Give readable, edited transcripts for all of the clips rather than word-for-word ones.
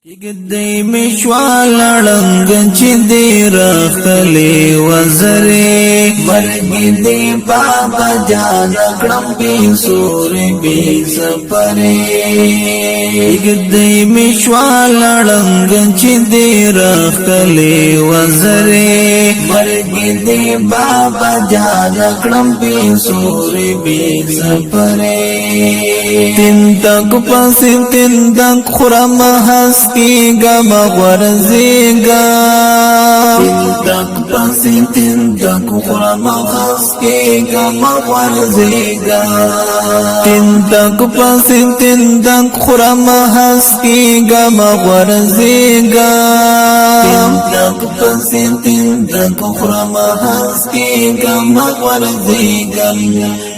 گدی مشوال رنگ چې دی رخلی وزره مرګ دی بابا جان کړم بي سور بي سفره گدی مشوال رنگ چې دی رخلی وزره مرګ دی بابا جان کړم بي سور بي سفره تین تک پس تین تک خرم هست گم غرزیگا تین تک پسی تین تک خورم خسکی گم غرزیگا تین تک پسی تین تک خورم خسکی گم غرزیگا تین تک پسی تین تک خورم خسکی گم غرزیگا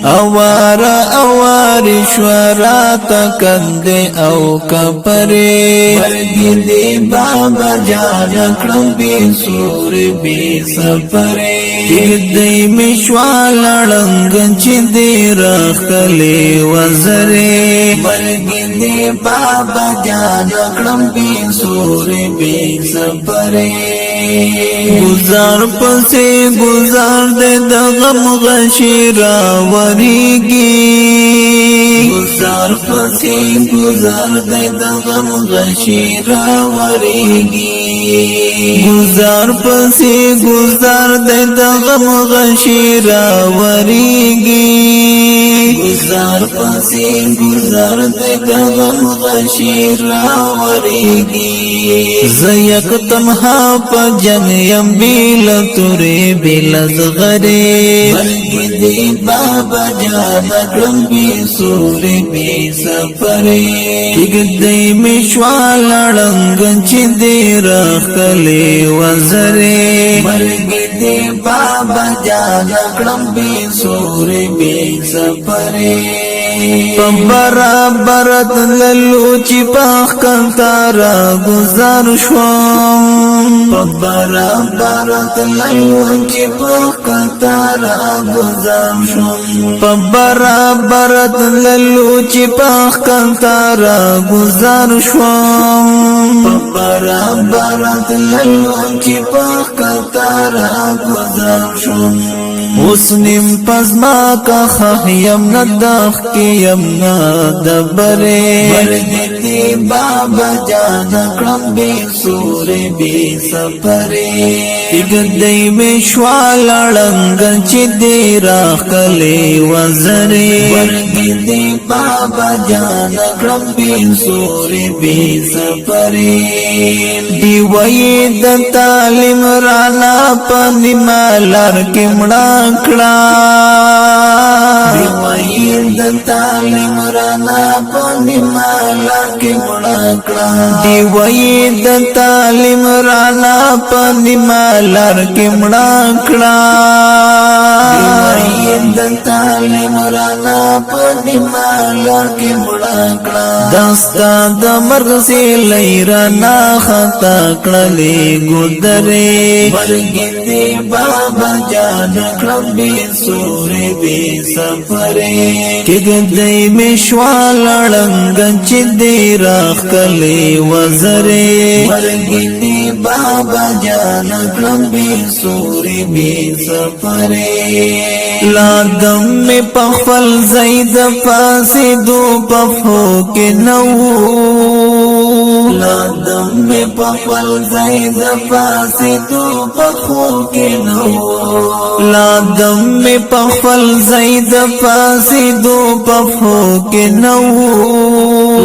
اوارا اواری شورا تکند او کپری گدی بابا جان کړم بي سور بي سفره گدی مشوال رنگ چې دی رخلی وزره گدی بابا جان کړم بي سور بي سفره گزار پسې گزار د غم غشیرا وریږي گزار پسې گزار د غم غشیرا وریږي گزار پسې گزار د غم غشیرا وریږي گزار پسې گزار د غم غشیرا وریږي زیک تنها په جنگ یم بیل تورې بیل زغره مرګ بابا جان کړم بي سور بي سفره گدی مشوال رنگ چې دی رخلی وزره مرګ دی بابا جان کړم بي سور بي سفره برابرت للو چې پاخ کنتارا گزار شوم برابرت للو چې پاخ کنتارا گزار شوم برابرت للو چې پاخ کنتارا گزار شوم برابرت للو چې پاخ کنتارا گزار شوم اوسنیم پزما کا خیم ندخ کی یم ندبره مرګ دی بابا جان کړم بي سور بي سفره گدی مشوال رنگ چې دی رخلی وزره مرګ دی بابا جان کړم بي سور بي سفره دی وای د تعلیم رانا پنی مالر کې مړه کړه دی وای د تعلیم رانا پنی مالر کې مړه کړه دی وای د تعلیم رانا پنی مالر کې مړه کړه دی وای د تعلیم رانا پنی مالر کې مړه کړه دستا د مرګ سي لیرانا خطا کړلې ګدره مرګ دی بابا جان کړم بي سور بي سفره گدی مشوال رنگ چې دی رخلی وزره مرګ دی بابا جان کړم بي سور بي سفره لادم می پخفل زید فاسدو پفو کې نو لادم می پخفل زید فاسدو پفو کې نو لادم می پخفل زید فاسدو پفو کې نو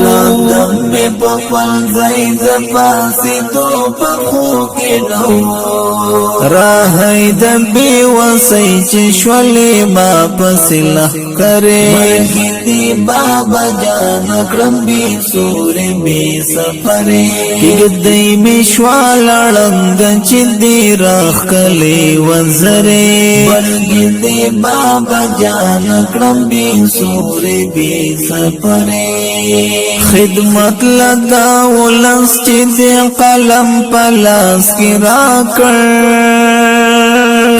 لادم می پخفل زید فاسدو پفو کې نو راهی د بي وسای چې شولې ما پسله کرے مرګ دی بابا جان کړم بي سور بي سفره گدی مشوال رنگ چې دی رخلی وزره مرګ دی بابا جان کړم بي سور بي سفره خدمت لدا ولس چې دی قلم پلاس کې را کړ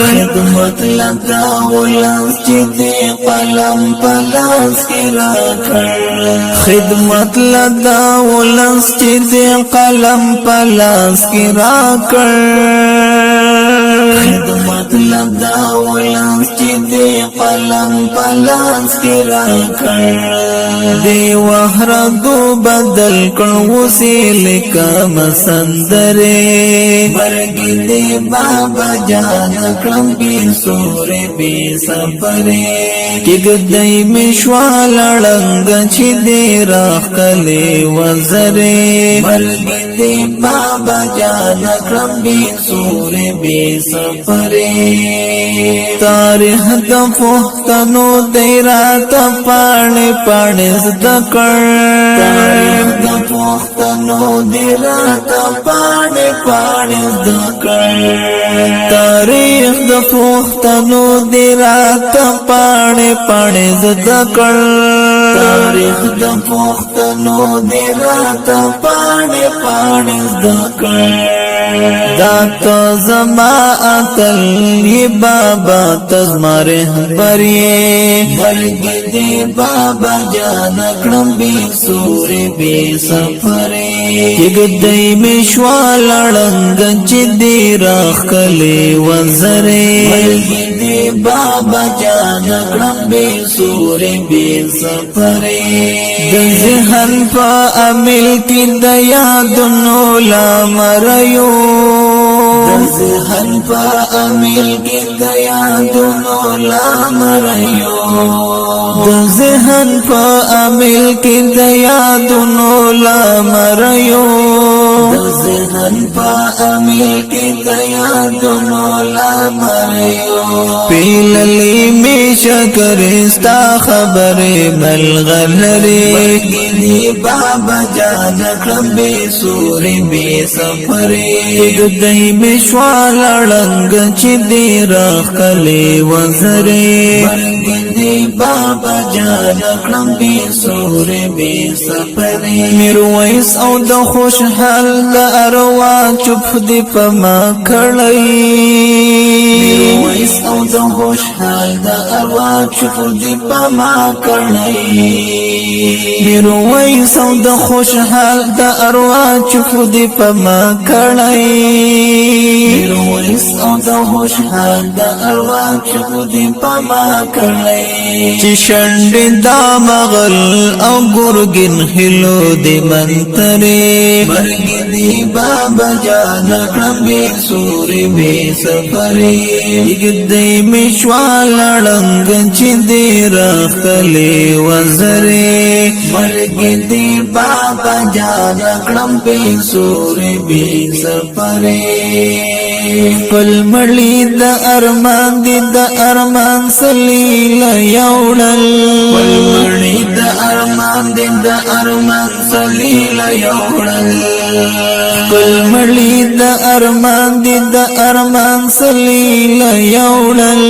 خدمت لدا ولنس چې دی قلم پلاس کی راکړ خدمت لدا ولنس چې دی قلم پلاس کی راکړ خدمت لدا ولنس چې دی قلم پلاس کی راکړ دی وحردو بدل کړ وسیله کم سندره مرګ دی بابا جان کړم بي سورې بي سفرې کګدای مشوال لړنګ چې دی راخلې وزره مرګ دی بابا جان کړم بي سورې بي سفرې تاریخ د پښتنو دی رات پاڼې پاڼې زده کړ تاریخ د پښتنو دی رات پاڼې پاڼې زده کړ تاریخ د پښتنو دی رات پاڼې پاڼې زده کړ تاریخ د پښتنو دی رات پاڼې پاڼې زده کړ داتا زما اتل ی بابا تزماره بری مرګ دی بابا جان کړم بي سورې بي سفرې کګدای مشوال لړنګ چې دی راخلې وزره مرګ دی بابا جان کړم بي سورې بي سفرې د ذهن په عمل کې د یادونو لمریو ذهن پا امیل کی دیادونو لامریو ذهن پا امیل کی دیادونو لامریو ذهن پا امیل کی دیادونو لامریو پیللی می شکرستا خبر ملغلری گلی بابا جان کړم بي سورې بي سفرې دای مشوال لړنګ چې دی راخلې وزره مرګ دی بابا جان کړم بي سورې بي سفرې میرویس او د خوشحال د اروا چوپ دی په ما کړی میرویس او د خوشحال د اروا چوپ دی په ما کړی میرویس او د خوشحال د اروا چوپ دی په ما کړی میرویس او د خوشحال د اروا چوپ دی په ما کړی چې شنډ دا مغل او ګورګن هلو دی منترې مرګ دی بابا جان کړم بي سورې بي سفرې کګدای مشوال لړنګ چې دی راخلې وزره مرګ دی بابا جان کړم بي سورې بي سفرې پل مړی د ارمان دی د ارمان سلیل یوړل پل مړی د ارمان دی د ارمان سلیل یوړل پل مړی د ارمان دی د ارمان سلیل یوړل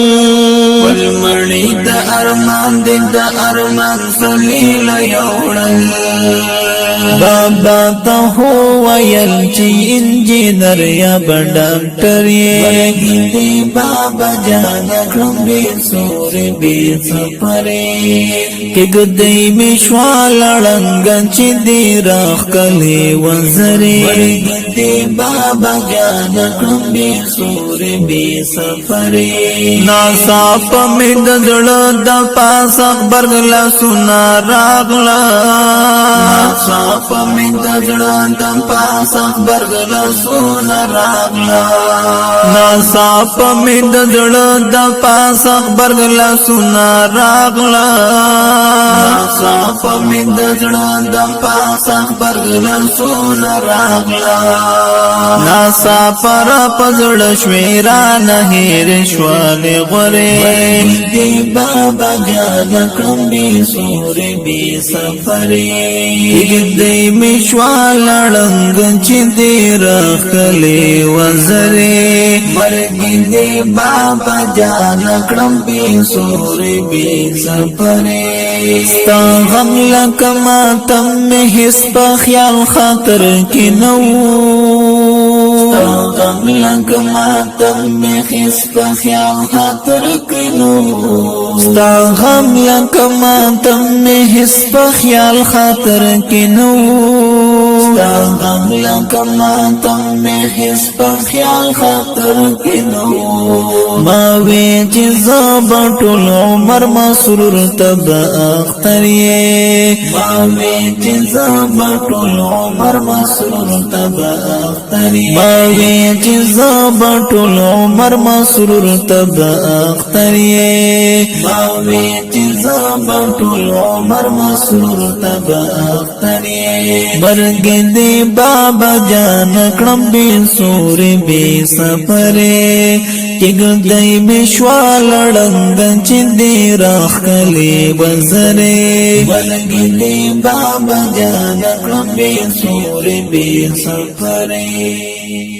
پل مړی د ارمان دی د ارمان سلیل یوړل بابا ته ویل چې انجینر یا ډاکټر یې دی بابا جان کړم بي سورې بي سفرې کګدای مشوال لړنګ چې دی راخلې وزره دی بابا جان کړم بي سورې بي سفرې ناصاف مې د زړه د پاس خبر لا سنا راغلا ناصاف مې د زړه د پاس خبر لا سنا راغلا ناصاف مې د زړه د پاس خبر لا سنا راغلا ناصاف مې د زړه د پاس خبر لا سنا راغلا ناصاف را پزړ شویرا نه هېر شوال غره دی بابا جان کړم بي سورې بي سفرې کګدای مشوال لړنګ چې دی راخلې وزره مرګ دی بابا جان کړم بي سورې بي سفرې ستا غم لکه ماتم مې هیڅ په خیال خاطر کې نو غم لکه ماتم می خیس په خیال خاطر کینو ستا غم لکه ماتم می حس په خیال خاطر کینو ستا غم لکه ماتم می حس په خیال خاطر کینو ما وی چې زبا ټول عمر مسرور تب اختر یې ما وی چې زبا ټول عمر مسرور تب اختر یې ما وی چې زبا ټول عمر مسرور تب اختر یې ما وی چې زبا ټول عمر مسرور تب اختر یې مرګ دې بابا جان کړم بے سور بے سفرې چګدای بشوال لړند چې دې راخ کلی بزره مرګ دې بابا جان کړم بے سور بے سفرې